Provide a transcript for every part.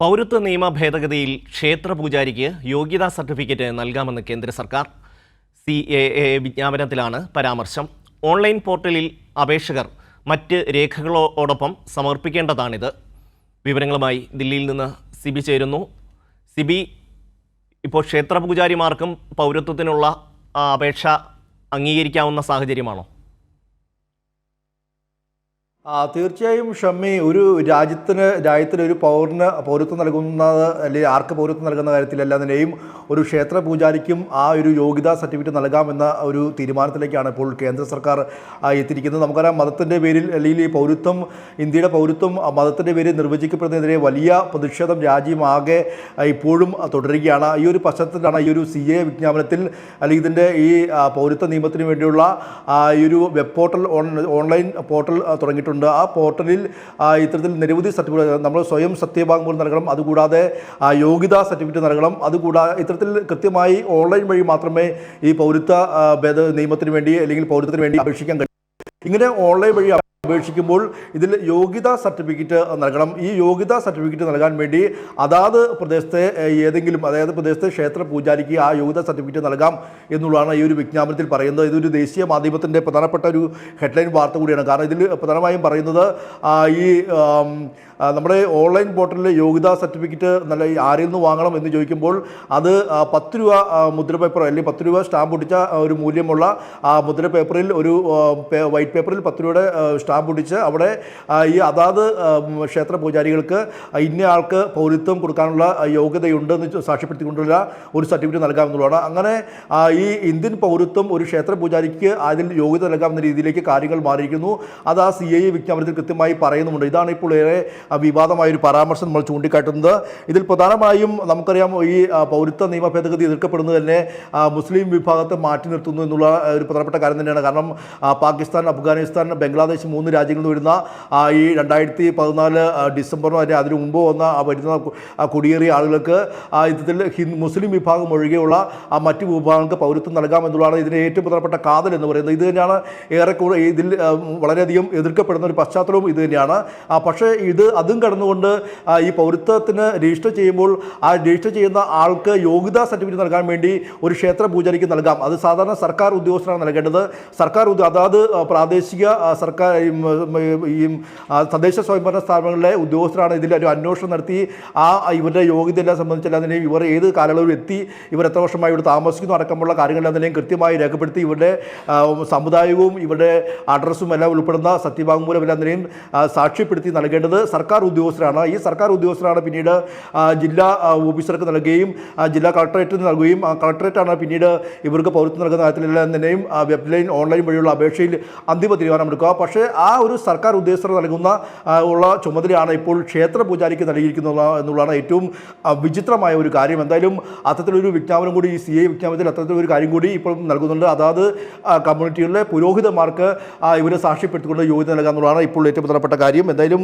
പൗരത്വ നിയമ ഭേദഗതിയിൽ ക്ഷേത്ര പൂജാരിക്ക് യോഗ്യതാ സർട്ടിഫിക്കറ്റ് നൽകാമെന്ന് കേന്ദ്ര സർക്കാർ. CAA വിജ്ഞാപനത്തിലാണ് പരാമർശം. ഓൺലൈൻ പോർട്ടലിൽ അപേക്ഷകർ മറ്റ് രേഖകളോടൊപ്പം സമർപ്പിക്കേണ്ടതാണിത്. വിവരങ്ങളുമായി ദില്ലിയിൽ നിന്ന് സിബി ചേരുന്നു. സിബി, ഇപ്പോൾ ക്ഷേത്ര പൂജാരിമാർക്കും പൗരത്വത്തിനുള്ള അപേക്ഷ അംഗീകരിക്കാവുന്ന സാഹചര്യമാണോ? തീർച്ചയായും ഷമ്മി, ഒരു രാജ്യത്തിന് ഒരു പൗരത്വം നൽകുന്നത് അല്ലെങ്കിൽ ആർക്ക് പൗരത്വം നൽകുന്ന കാര്യത്തിലെല്ലാതിനെയും ഒരു ക്ഷേത്ര പൂജാരിക്കും ആ ഒരു യോഗ്യതാ സർട്ടിഫിക്കറ്റ് നൽകാമെന്ന ഒരു തീരുമാനത്തിലേക്കാണ് ഇപ്പോൾ കേന്ദ്ര സർക്കാർ എത്തിയിരിക്കുന്നത്. നമുക്കറിയാം, മതത്തിൻ്റെ പേരിൽ അല്ലെങ്കിൽ ഈ പൗരത്വം, ഇന്ത്യയുടെ പൗരത്വം മതത്തിൻ്റെ പേരിൽ നിർവചിക്കപ്പെടുന്നതിനെതിരെ വലിയ പ്രതിഷേധം രാജ്യമാകെ ഇപ്പോഴും തുടരുകയാണ്. ഈ ഒരു പശ്ചാത്തലത്തിലാണ് ഈ ഒരു CAA വിജ്ഞാപനത്തിൽ അല്ലെങ്കിൽ ഇതിൻ്റെ ഈ പൗരത്വ നിയമത്തിന് വേണ്ടിയുള്ള ഈ ഒരു വെബ് പോർട്ടൽ, ഓൺലൈൻ പോർട്ടൽ തുടങ്ങിയിട്ടുണ്ട്. ആ പോർട്ടലിൽ ഇത്തരത്തിൽ നിരവധി സർട്ടിഫിക്കറ്റ് നമ്മൾ സ്വയം സത്യവാങ്മൂലം നൽകണം, അതുകൂടാതെ യോഗ്യതാ സർട്ടിഫിക്കറ്റ് നൽകണം. അതുകൂടാതെ ഇത്തരത്തിൽ കൃത്യമായി ഓൺലൈൻ വഴി മാത്രമേ ഈ പൗരത്വ നിയമത്തിന് വേണ്ടി അല്ലെങ്കിൽ പൗരത്വത്തിന് വേണ്ടി അപേക്ഷിക്കാൻ കഴിയും. ഇങ്ങനെ ഓൺലൈൻ വഴി അപേക്ഷിക്കുമ്പോൾ ഇതിൽ യോഗ്യതാ സർട്ടിഫിക്കറ്റ് നൽകണം. ഈ യോഗ്യതാ സർട്ടിഫിക്കറ്റ് നൽകാൻ വേണ്ടി അതാത് പ്രദേശത്തെ പ്രദേശത്തെ ക്ഷേത്ര പൂജാരിക്ക് ആ യോഗ്യതാ സർട്ടിഫിക്കറ്റ് നൽകാം എന്നുള്ളതാണ് ഈ ഒരു വിജ്ഞാപനത്തിൽ പറയുന്നത്. ഇതൊരു ദേശീയ മാധ്യമത്തിൻ്റെ പ്രധാനപ്പെട്ട ഒരു ഹെഡ്ലൈൻ വാർത്ത കൂടിയാണ്. കാരണം ഇതിൽ പ്രധാനമായും പറയുന്നത് ഈ നമ്മുടെ ഓൺലൈൻ പോർട്ടലിൽ യോഗ്യതാ സർട്ടിഫിക്കറ്റ് ആരിൽ നിന്ന് വാങ്ങണം എന്ന് ചോദിക്കുമ്പോൾ അത് 10 രൂപ മുദ്ര പേപ്പർ അല്ലെങ്കിൽ 10 രൂപ സ്റ്റാമ്പ് ഒട്ടിച്ച ഒരു മൂല്യമുള്ള മുദ്ര പേപ്പറിൽ, ഒരു വൈറ്റ് പേപ്പറിൽ 10 രൂപയുടെ സ്റ്റാമ്പ് ഒട്ടിച്ച് അവിടെ ഈ അതാത് ക്ഷേത്ര പൂജാരികൾക്ക് ഇന്ന ആൾക്ക് പൗരത്വം കൊടുക്കാനുള്ള യോഗ്യതയുണ്ട് എന്ന് സാക്ഷ്യപ്പെടുത്തിക്കൊണ്ടുള്ള ഒരു സർട്ടിഫിക്കറ്റ് നൽകാമെന്നുള്ളതാണ്. അങ്ങനെ ഈ ഇന്ത്യൻ പൗരത്വം ഒരു ക്ഷേത്ര പൂജാരിക്ക് അതിൽ യോഗ്യത നൽകാവുന്ന രീതിയിലേക്ക് കാര്യങ്ങൾ മാറിയിരിക്കുന്നു. അത് ആ CAA വിജ്ഞാപനത്തിൽ കൃത്യമായി പറയുന്നുമുണ്ട്. ഇതാണ് ഇപ്പോൾ ഏറെ വിവാദമായൊരു പരാമർശം നമ്മൾ ചൂണ്ടിക്കാട്ടുന്നത്. ഇതിൽ പ്രധാനമായും നമുക്കറിയാം, ഈ പൗരത്വ നിയമ ഭേദഗതി എതിർക്കപ്പെടുന്നത് തന്നെ മുസ്ലിം വിഭാഗത്തെ മാറ്റി നിർത്തുന്നു എന്നുള്ള ഒരു പ്രധാനപ്പെട്ട കാര്യം തന്നെയാണ്. കാരണം പാകിസ്ഥാൻ, അഫ്ഗാനിസ്ഥാൻ, ബംഗ്ലാദേശ് 3 രാജ്യങ്ങളിൽ നിന്ന് വരുന്ന ഈ 2014 ഡിസംബറിനോ അതിന് മുമ്പ് വരുന്ന കുടിയേറിയ ആളുകൾക്ക് ഇത്തരത്തിൽ മുസ്ലിം വിഭാഗം ഒഴികെയുള്ള മറ്റു വിഭാഗങ്ങൾക്ക് പൗരത്വം നൽകാമെന്നുള്ളതാണ് ഇതിൻ്റെ ഏറ്റവും പ്രധാനപ്പെട്ട കാതൽ എന്ന് പറയുന്നത്. ഇത് തന്നെയാണ് ഏറെക്കൂടെ ഇതിൽ വളരെയധികം എതിർക്കപ്പെടുന്ന ഒരു പശ്ചാത്തലവും ഇത് തന്നെയാണ്. പക്ഷേ അതും കടന്നുകൊണ്ട് ഈ പൗരത്വത്തിന് രജിസ്റ്റർ ചെയ്യുമ്പോൾ ആ രജിസ്റ്റർ ചെയ്യുന്ന ആൾക്ക് യോഗ്യതാ സർട്ടിഫിക്കറ്റ് നൽകാൻ വേണ്ടി ഒരു ക്ഷേത്ര പൂജാരിക്ക് നൽകാം. അത് സാധാരണ സർക്കാർ ഉദ്യോഗസ്ഥരാണ് നൽകേണ്ടത്. അതാത് പ്രാദേശിക സർക്കാർ ഈ തദ്ദേശ സ്വയംഭരണ സ്ഥാപനങ്ങളിലെ ഉദ്യോഗസ്ഥരാണ് ഇതിൽ ഒരു അന്വേഷണം നടത്തി ഇവരുടെ യോഗ്യതയെല്ലാം സംബന്ധിച്ചെല്ലാതിനെയും ഇവർ ഏത് കാലയളവിൽ എത്തി, ഇവർ എത്ര വർഷമായി ഇവിടെ താമസിക്കുന്നു അടക്കമുള്ള കാര്യങ്ങളെല്ലാം കൃത്യമായി രേഖപ്പെടുത്തി ഇവരുടെ സമുദായവും ഇവരുടെ അഡ്രസ്സും എല്ലാം ഉൾപ്പെടുന്ന സത്യവാങ്മൂലം എല്ലാത്തിനെയും സാക്ഷ്യപ്പെടുത്തി നൽകേണ്ടത് സർക്കാർ ഉദ്യോഗസ്ഥരാണ്. ഈ സർക്കാർ ഉദ്യോഗസ്ഥരാണ് പിന്നീട് ജില്ലാ ഓഫീസർക്ക് നൽകുകയും ജില്ലാ കളക്ടറേറ്റിന് നൽകുകയും കളക്ടറേറ്റാണ് പിന്നീട് ഇവർക്ക് പൗരത്വം നൽകുന്ന കാര്യത്തിലെല്ലാം തന്നെയും വെബ്ലൈൻ, ഓൺലൈൻ വഴിയുള്ള അപേക്ഷയിൽ അന്തിമ തീരുമാനമെടുക്കുക. പക്ഷേ ആ ഒരു സർക്കാർ ഉദ്യോഗസ്ഥർ നൽകുന്ന ചുമതലയാണ് ഇപ്പോൾ ക്ഷേത്ര പൂജാരിക്ക് നൽകിയിരിക്കുന്നത് എന്നുള്ളതാണ് ഏറ്റവും വിചിത്രമായ ഒരു കാര്യം. എന്തായാലും അത്തരത്തിലൊരു വിജ്ഞാപനം കൂടി ഈ CAA വിജ്ഞാപനത്തിൽ അത്തരത്തിലൊരു കാര്യം കൂടി ഇപ്പോൾ നൽകുന്നുണ്ട്. അതാത് കമ്മ്യൂണിറ്റികളിലെ പുരോഹിതന്മാർക്ക് ഇവരെ സാക്ഷ്യപ്പെടുത്തിക്കൊണ്ട് യോഗ്യത നൽകുക എന്നുള്ളതാണ് ഇപ്പോൾ ഏറ്റവും പ്രധാനപ്പെട്ട കാര്യം. എന്തായാലും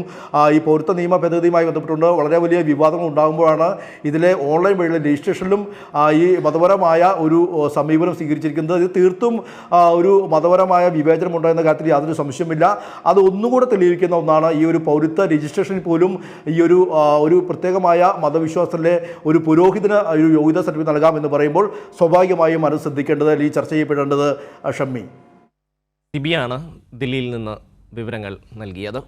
ഈ പൗരത്വ നിയമ ഭേദഗതിയുമായി ബന്ധപ്പെട്ടുകൊണ്ട് വളരെ വലിയ വിവാദങ്ങൾ ഉണ്ടാകുമ്പോഴാണ് ഇതിലെ ഓൺലൈൻ വഴിയുള്ള രജിസ്ട്രേഷനിലും ഈ മതപരമായ ഒരു സമീപനം സ്വീകരിച്ചിരിക്കുന്നത്. ഇത് തീർത്തും ഒരു മതപരമായ വിവേചനം ഉണ്ടാകുന്ന കാര്യത്തിൽ യാതൊരു സംശയമില്ല. അത് ഒന്നുകൂടെ തെളിയിക്കുന്ന ഒന്നാണ് ഈ ഒരു പൗരത്വ രജിസ്ട്രേഷനിൽ പോലും ഈ ഒരു പ്രത്യേകമായ മതവിശ്വാസത്തിലെ ഒരു പുരോഹിതന് ഒരു യോഗ്യതാ സർട്ടിഫിക്കറ്റ് നൽകാമെന്ന് പറയുമ്പോൾ സ്വാഭാവികമായും അത് ശ്രദ്ധിക്കേണ്ടത് അല്ലെങ്കിൽ ചർച്ച ചെയ്യപ്പെടേണ്ടത് ഷമ്മി. സിബിയാണ് ദില്ലിയിൽ നിന്ന് വിവരങ്ങൾ നൽകിയത്.